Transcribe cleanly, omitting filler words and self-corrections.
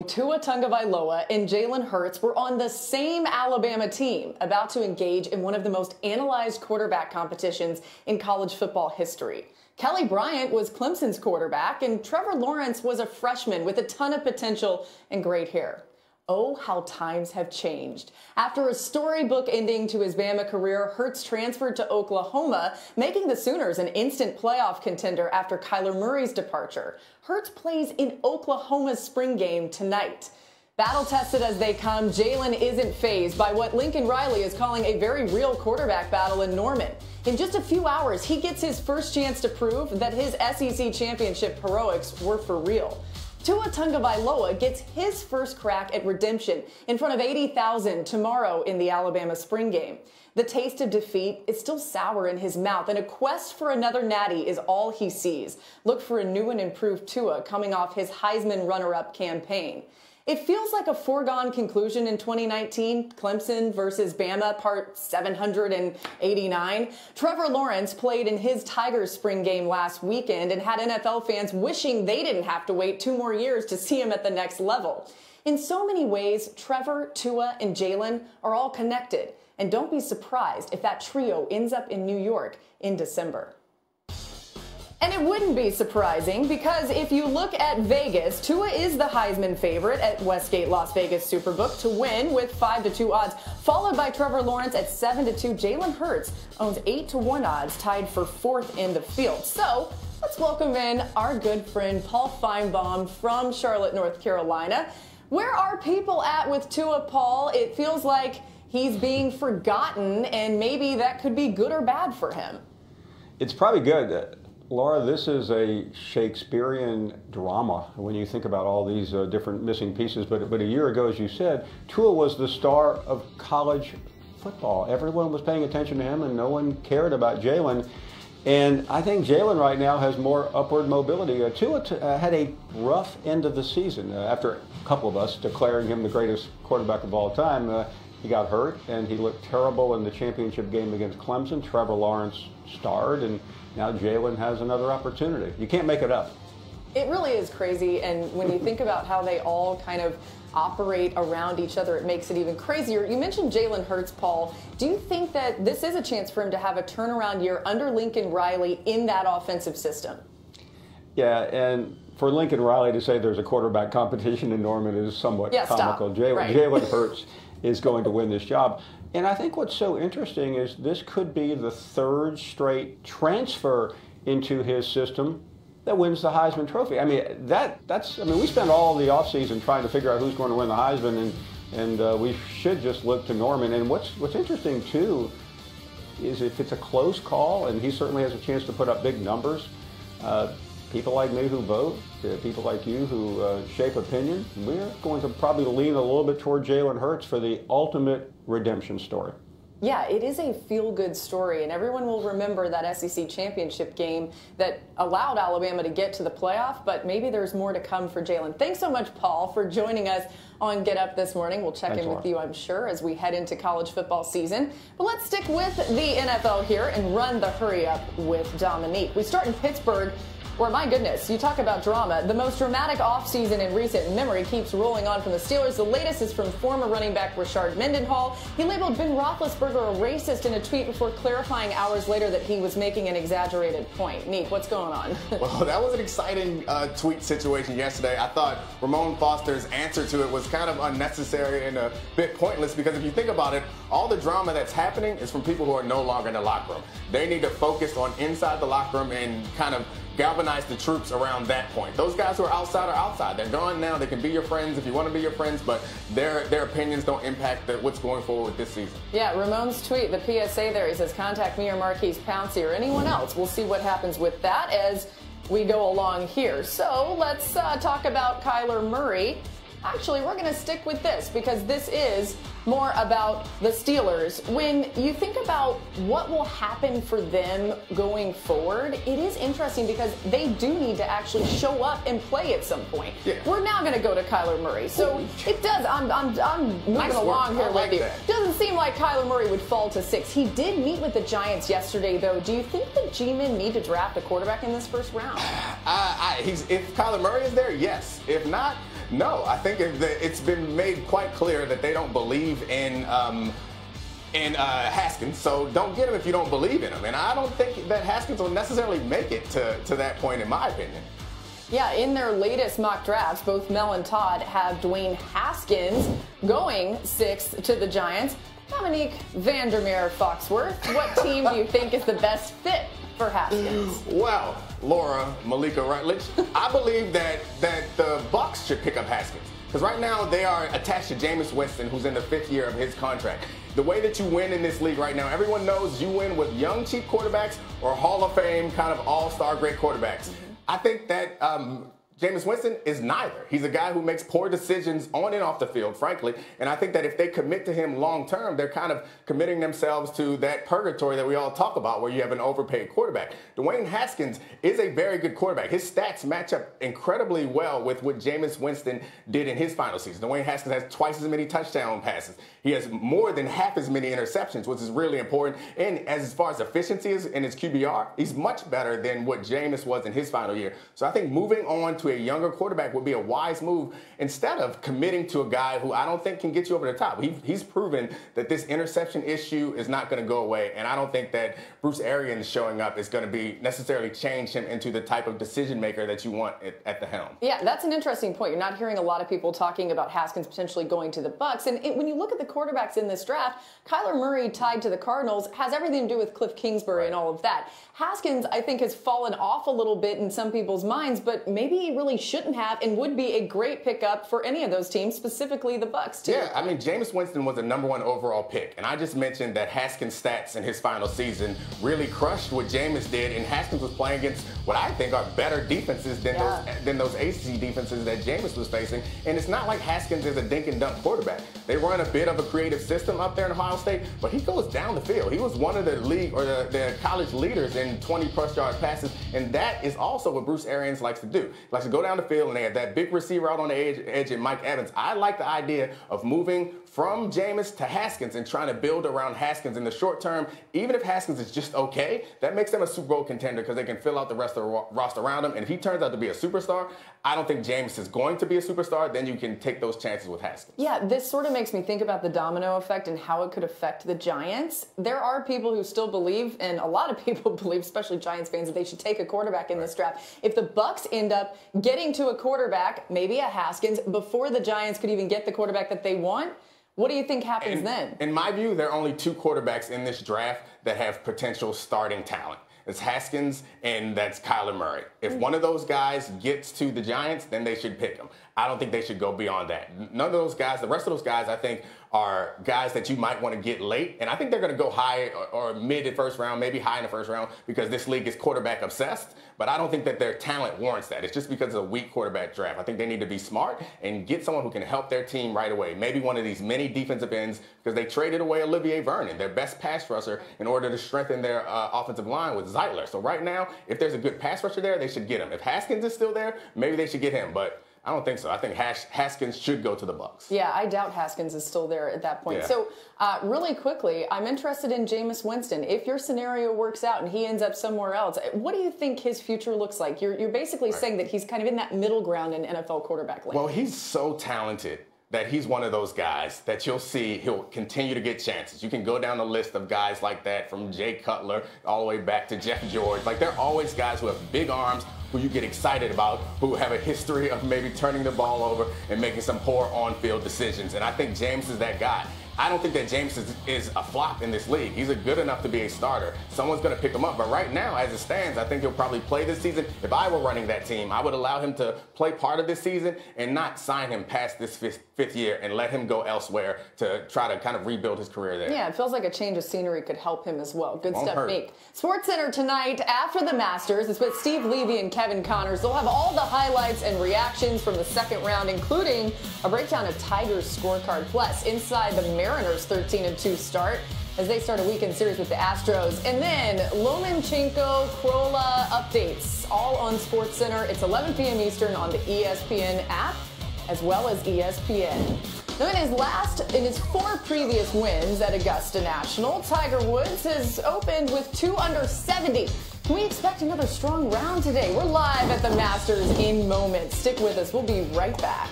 Tua Tagovailoa and Jalen Hurts were on the same Alabama team, about to engage in one of the most analyzed quarterback competitions in college football history. Kelly Bryant was Clemson's quarterback, and Trevor Lawrence was a freshman with a ton of potential and great hair. Oh, how times have changed. After a storybook ending to his Bama career, Hurts transferred to Oklahoma, making the Sooners an instant playoff contender after Kyler Murray's departure. Hurts plays in Oklahoma's spring game tonight. Battle-tested as they come, Jalen isn't fazed by what Lincoln Riley is calling a very real quarterback battle in Norman. In just a few hours, he gets his first chance to prove that his SEC championship heroics were for real. Tua Tagovailoa gets his first crack at redemption in front of 80,000 tomorrow in the Alabama spring game. The taste of defeat is still sour in his mouth, and a quest for another natty is all he sees. Look for a new and improved Tua coming off his Heisman runner-up campaign. It feels like a foregone conclusion in 2019, Clemson versus Bama, part 789. Trevor Lawrence played in his Tigers spring game last weekend and had NFL fans wishing they didn't have to wait 2 more years to see him at the next level. In so many ways, Trevor, Tua, and Jalen are all connected. And don't be surprised if that trio ends up in New York in December. And it wouldn't be surprising because if you look at Vegas, Tua is the Heisman favorite at Westgate Las Vegas Superbook to win with 5-2 odds, followed by Trevor Lawrence at 7-2. Jalen Hurts owns 8-1 odds, tied for 4th in the field. So let's welcome in our good friend Paul Finebaum from Charlotte, North Carolina. Where are people at with Tua, Paul? It feels like he's being forgotten, and maybe that could be good or bad for him. It's probably good. Laura, this is a Shakespearean drama when you think about all these different missing pieces. But a year ago, as you said, Tua was the star of college football. Everyone was paying attention to him, and no one cared about Jalen. And I think Jalen right now has more upward mobility. Tua had a rough end of the season after a couple of us declaring him the greatest quarterback of all time. He got hurt, and he looked terrible in the championship game against Clemson. Trevor Lawrence starred, and now Jalen has another opportunity. You can't make it up. It really is crazy, and when you think about how they all kind of operate around each other, it makes it even crazier. You mentioned Jalen Hurts, Paul. Do you think that this is a chance for him to have a turnaround year under Lincoln Riley in that offensive system? Yeah, and for Lincoln Riley to say there's a quarterback competition in Norman is somewhat comical. Jalen Hurts is going to win this job. And I think what's so interesting is this could be the 3rd straight transfer into his system that wins the Heisman Trophy. I mean, we spent all the offseason trying to figure out who's going to win the Heisman, and we should just look to Norman. And what's interesting, too, is if it's a close call, and he certainly has a chance to put up big numbers, people like me who vote, people like you who shape opinion, we're going to probably lean a little bit toward Jalen Hurts for the ultimate redemption story. Yeah, it is a feel-good story, and everyone will remember that SEC championship game that allowed Alabama to get to the playoff, but maybe there's more to come for Jalen. Thanks so much, Paul, for joining us on Get Up this morning. We'll check in with you, I'm sure, as we head into college football season. But let's stick with the NFL here and run the Hurry Up with Dominique. We start in Pittsburgh, where, my goodness, you talk about drama. The most dramatic offseason in recent memory keeps rolling on from the Steelers. The latest is from former running back Rashard Mendenhall. He labeled Ben Roethlisberger a racist in a tweet before clarifying hours later that he was making an exaggerated point. Neek, what's going on? Well, that was an exciting tweet situation yesterday. I thought Ramon Foster's answer to it was kind of unnecessary and a bit pointless because if you think about it, all the drama that's happening is from people who are no longer in the locker room. They need to focus on inside the locker room and kind of galvanize the troops around that point. Those guys who are outside are outside. They're gone now. They can be your friends if you want to be your friends, but their opinions don't impact what's going forward this season. Yeah, Ramon's tweet, the PSA there, he says, contact me or Marquise Pouncey or anyone else. We'll see what happens with that as we go along here. So let's talk about Kyler Murray. Actually, we're going to stick with this because this is more about the Steelers. When you think about what will happen for them going forward, it is interesting because they do need to actually show up and play at some point. Yeah. We're now going to go to Kyler Murray. So it does, I'm moving along here with you. Doesn't seem like Kyler Murray would fall to 6. He did meet with the Giants yesterday, though. Do you think the G-men need to draft a quarterback in this first round? If Kyler Murray is there, yes. If not, No, I think it's been made quite clear that they don't believe in Haskins, so don't get him if you don't believe in him. And I don't think that Haskins will necessarily make it to that point, in my opinion. Yeah, in their latest mock drafts, both Mel and Todd have Dwayne Haskins going 6th to the Giants. Dominique Vandermeer Foxworth, what team do you think is the best fit for Haskins? Well, Laura, Malika Rutledge, I believe that the Bucs should pick up Haskins. Because right now they are attached to Jameis Winston, who's in the 5th year of his contract. The way that you win in this league right now, everyone knows you win with young, cheap quarterbacks or Hall of Fame kind of all-star great quarterbacks. I think that Jameis Winston is neither. He's a guy who makes poor decisions on and off the field, frankly. And I think that if they commit to him long term, they're kind of committing themselves to that purgatory that we all talk about, where you have an overpaid quarterback. Dwayne Haskins is a very good quarterback. His stats match up incredibly well with what Jameis Winston did in his final season. Dwayne Haskins has twice as many touchdown passes. He has more than half as many interceptions, which is really important. And as far as efficiency is in his QBR, he's much better than what Jameis was in his final year. So I think moving on to a younger quarterback would be a wise move instead of committing to a guy who I don't think can get you over the top. He's proven that this interception issue is not going to go away, and I don't think that Bruce Arians showing up is going to be necessarily change him into the type of decision maker that you want at the helm. Yeah, that's an interesting point. You're not hearing a lot of people talking about Haskins potentially going to the Bucs, and when you look at the quarterbacks in this draft, Kyler Murray tied to the Cardinals has everything to do with Cliff Kingsbury and all of that. Haskins, I think, has fallen off a little bit in some people's minds, but maybe he really shouldn't have and would be a great pickup for any of those teams, specifically the Bucs, too. Yeah, I mean, Jameis Winston was the #1 overall pick, and I just mentioned that Haskins' stats in his final season really crushed what Jameis did, and Haskins was playing against what I think are better defenses than those ACC defenses that Jameis was facing, and it's not like Haskins is a dink-and-dunk quarterback. They run a bit of a creative system up there in Ohio State, but he goes down the field. He was one of the league or the college leaders in 20-plus yard passes, and that is also what Bruce Arians likes to do. He likes to go down the field, and they have that big receiver out on the edge and Mike Evans. I like the idea of moving from Jameis to Haskins and trying to build around Haskins in the short term. Even if Haskins is just okay, that makes them a Super Bowl contender because they can fill out the rest of the roster around him. And if he turns out to be a superstar, I don't think Jameis is going to be a superstar. Then you can take those chances with Haskins. Yeah, this sort of makes me think about the domino effect and how it could affect the Giants. There are people who still believe, and a lot of people believe, especially Giants fans, that they should take a quarterback in this draft. If the Bucs end up getting to a quarterback, maybe a Haskins, before the Giants could even get the quarterback that they want, what do you think happens then? In my view, there are only 2 quarterbacks in this draft that have potential starting talent. It's Haskins and that's Kyler Murray. If one of those guys gets to the Giants, then they should pick him. I don't think they should go beyond that. None of those guys, the rest of those guys, I think, are guys that you might want to get late. And I think they're going to go high or mid in first round, maybe high in the first round, because this league is quarterback obsessed. But I don't think that their talent warrants that. It's just because it's a weak quarterback draft. I think they need to be smart and get someone who can help their team right away. Maybe one of these mini defensive ends, because they traded away Olivier Vernon, their best pass rusher, in order to strengthen their offensive line with Zeitler. So right now, if there's a good pass rusher there, they should get him. If Haskins is still there, maybe they should get him. But I don't think so. I think Haskins should go to the Bucs. Yeah, I doubt Haskins is still there at that point. Yeah. So really quickly, I'm interested in Jameis Winston. If your scenario works out and he ends up somewhere else, what do you think his future looks like? You're basically saying that he's kind of in that middle ground in NFL quarterback land. Well, he's so talented that he's one of those guys that you'll see he'll continue to get chances. You can go down the list of guys like that, from Jay Cutler all the way back to Jeff George. Like, they're always guys who have big arms, who you get excited about, who have a history of maybe turning the ball over and making some poor on-field decisions. And I think James is that guy. I don't think that James is a flop in this league. He's good enough to be a starter. Someone's going to pick him up. But right now, as it stands, I think he'll probably play this season. If I were running that team, I would allow him to play part of this season and not sign him past this fifth year and let him go elsewhere to try to kind of rebuild his career there. Yeah, it feels like a change of scenery could help him as well. Good stuff, Meek. SportsCenter tonight after the Masters. It's with Steve Levy and Kevin Connors. They'll have all the highlights and reactions from the second round, including a breakdown of Tiger's scorecard. Plus, inside the Mariners' 13-2 start as they start a weekend series with the Astros. And then Lomachenko, Krola updates, all on SportsCenter. It's 11 p.m. Eastern on the ESPN app, as well as ESPN. Now, in his 4 previous wins at Augusta National, Tiger Woods has opened with 2 under 70. Can we expect another strong round today? We're live at the Masters in moments. Stick with us. We'll be right back.